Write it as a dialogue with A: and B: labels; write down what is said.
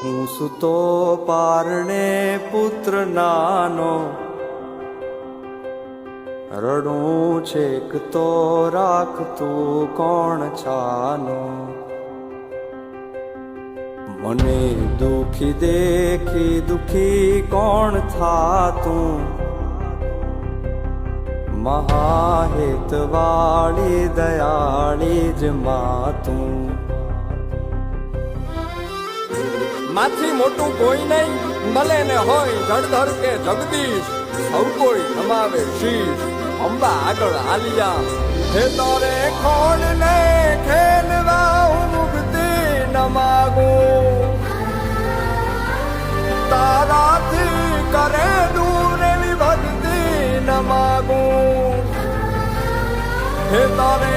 A: હું સુતો પારણે પુત્ર નાનો, રડું છેક તો રાખતું કોણ છાનો. મને દુખી દેખી દુખી કોણ થાતું, મહાહેતવાળી દયાળી જ માતું.
B: માથી મોટું કોઈ નહીં, ભલે ને હોય જળધર કે જગદીશ, સૌ કોઈ નમાવે શીશ. અંબા આગળ આલિયા હે તારે ખોડ ને ખેલવા હું મુક્તિ ન માગું. તારાથી કરે દૂર એવી ભક્તિ ન માગું. હે તારે